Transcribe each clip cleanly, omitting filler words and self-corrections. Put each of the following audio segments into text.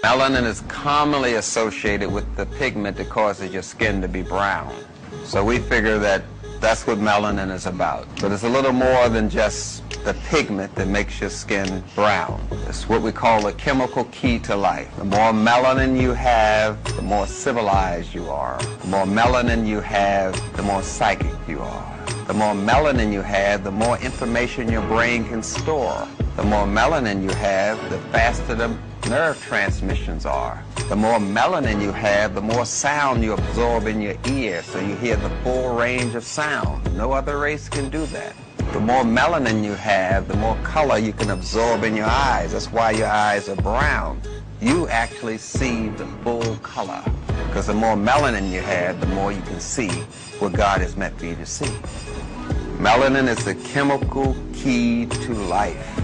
Melanin is commonly associated with the pigment that causes your skin to be brown. So we figure that that's what melanin is about. But it's a little more than just the pigment that makes your skin brown. It's what we call a chemical key to life. The more melanin you have, the more civilized you are. The more melanin you have, the more psychic you are. The more melanin you have, the more information your brain can store. The more melanin you have, the faster the nerve transmissions are. The more melanin you have, the more sound you absorb in your ear, so you hear the full range of sound. No other race can do that. The more melanin you have, the more color you can absorb in your eyes. That's why your eyes are brown. You actually see the full color, because the more melanin you have, the more you can see what God has meant for you to see. Melanin is the chemical key to life.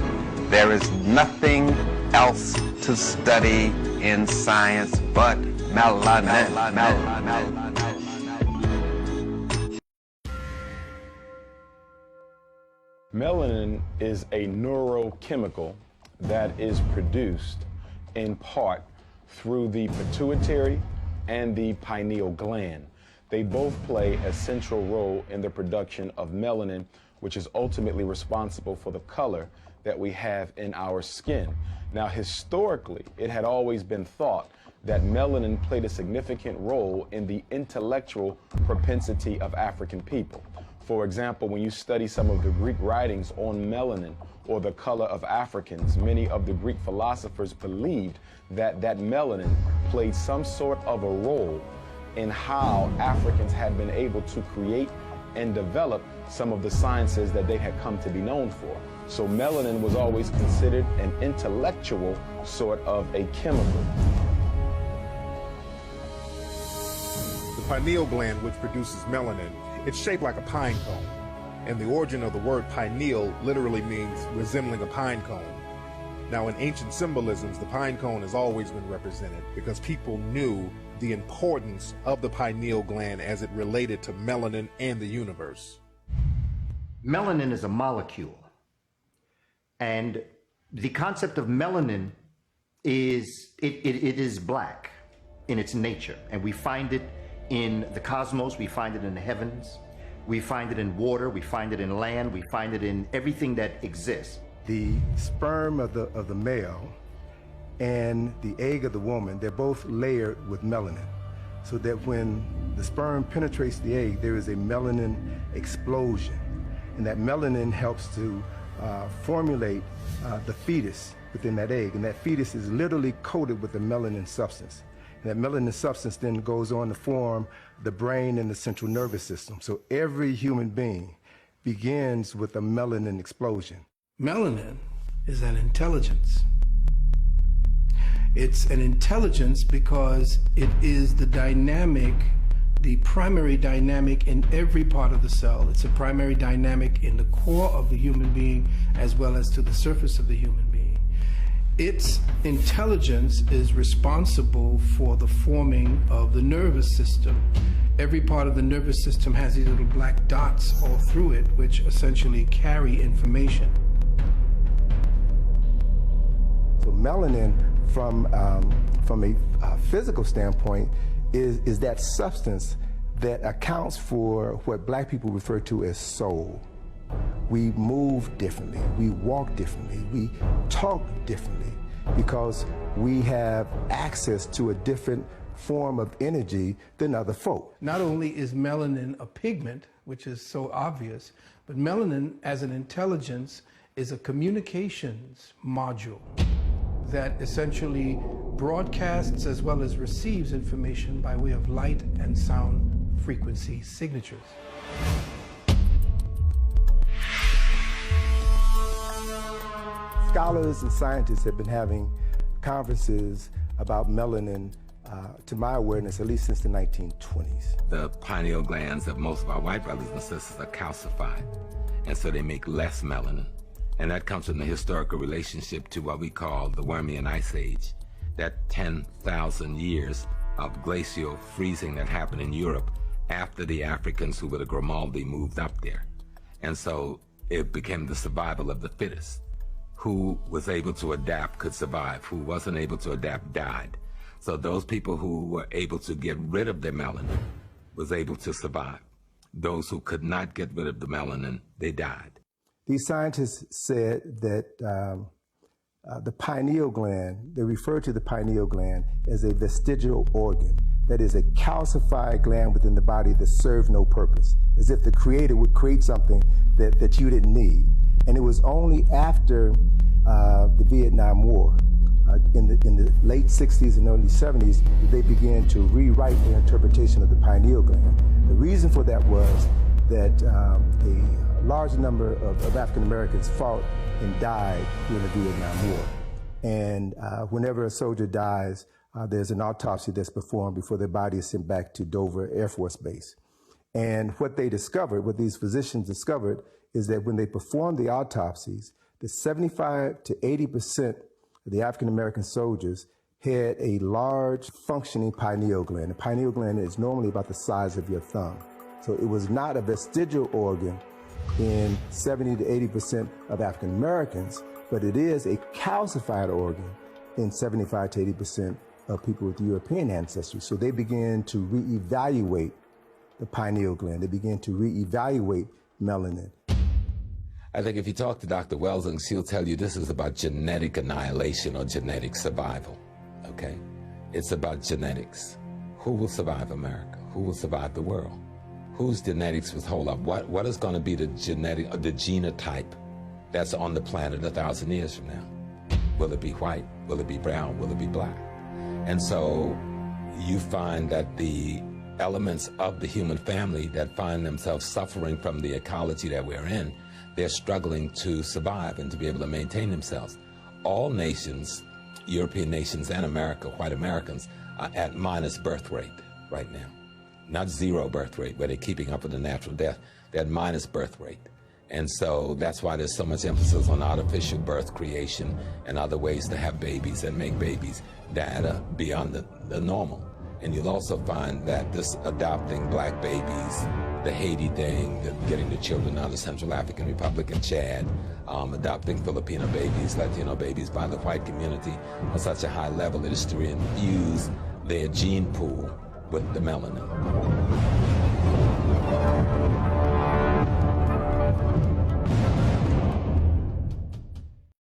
There is nothing else to study in science but melanin. Melanin is a neurochemical that is produced in part through the pituitary and the pineal gland. They both play a central role in the production of melanin, which is ultimately responsible for the color that we have in our skin. Now, historically, it had always been thought that melanin played a significant role in the intellectual propensity of African people. For example, when you study some of the Greek writings on melanin or the color of Africans, many of the Greek philosophers believed that melanin played some sort of a role in how Africans had been able to create and develop some of the sciences that they had come to be known for. So melanin was always considered an intellectual sort of a chemical. The pineal gland, which produces melanin, it's shaped like a pine cone. And the origin of the word pineal literally means resembling a pine cone. Now, in ancient symbolisms, the pine cone has always been represented because people knew the importance of the pineal gland as it related to melanin and the universe. Melanin is a molecule. And the concept of melanin is, it is black in its nature. And we find it in the cosmos, we find it in the heavens, we find it in water, we find it in land, we find it in everything that exists. The sperm of the male and the egg of the woman, they're both layered with melanin, so that when the sperm penetrates the egg, there is a melanin explosion. And that melanin helps to formulate the fetus within that egg. And that fetus is literally coated with the melanin substance. And that melanin substance then goes on to form the brain and the central nervous system. So every human being begins with a melanin explosion. Melanin is an intelligence. It's an intelligence because it is the dynamic, the primary dynamic in every part of the cell. It's a primary dynamic in the core of the human being as well as to the surface of the human being. Its intelligence is responsible for the forming of the nervous system. Every part of the nervous system has these little black dots all through it, which essentially carry information. So melanin, from a physical standpoint, is that substance that accounts for what black people refer to as soul. We move differently, we walk differently, we talk differently, because we have access to a different form of energy than other folk. Not only is melanin a pigment, which is so obvious, but melanin as an intelligence is a communications module that essentially broadcasts as well as receives information by way of light and sound frequency signatures. Scholars and scientists have been having conferences about melanin, to my awareness, at least since the 1920s. The pineal glands of most of our white brothers and sisters are calcified, and so they make less melanin. And that comes from the historical relationship to what we call the Permian Ice Age, that 10,000 years of glacial freezing that happened in Europe after the Africans who were the Grimaldi moved up there. And so it became the survival of the fittest. who was able to adapt could survive. Who wasn't able to adapt died. So those people who were able to get rid of their melanin was able to survive. Those who could not get rid of the melanin, they died. These scientists said that the pineal gland, they refer to the pineal gland as a vestigial organ. That is a calcified gland within the body that serves no purpose, as if the creator would create something that you didn't need. And it was only after the Vietnam War, in the late 60s and early 70s, that they began to rewrite their interpretation of the pineal gland. The reason for that was that a large number of African Americans fought and died during the Vietnam War. And whenever a soldier dies, there's an autopsy that's performed before their body is sent back to Dover Air Force Base. And what they discovered, what these physicians discovered, is that when they performed the autopsies, that 75 to 80% of the African American soldiers had a large functioning pineal gland. The pineal gland is normally about the size of your thumb. So it was not a vestigial organ in 70 to 80% of African Americans, but it is a calcified organ in 75 to 80% of people with European ancestry. So they began to reevaluate the pineal gland. They began to reevaluate melanin. I think if you talk to Dr. Welsing, she'll tell you this is about genetic annihilation or genetic survival, okay? It's about genetics. Who will survive America? Who will survive the world? Whose genetics will hold up? What is going to be the genetic, or the genotype that's on the planet 1,000 years from now? Will it be white? Will it be brown? Will it be black? And so you find that the elements of the human family that find themselves suffering from the ecology that we're in, they're struggling to survive and to be able to maintain themselves. All nations, European nations and America, white Americans, are at minus birth rate right now. Not zero birth rate, where they're keeping up with the natural death. They're at minus birth rate. And so that's why there's so much emphasis on artificial birth creation and other ways to have babies and make babies that are beyond the normal. And you'll also find that this adopting black babies, the Haiti thing, getting the children out of Central African Republic and Chad, adopting Filipino babies, Latino babies by the white community on such a high level, it is to infuse their gene pool with the melanin.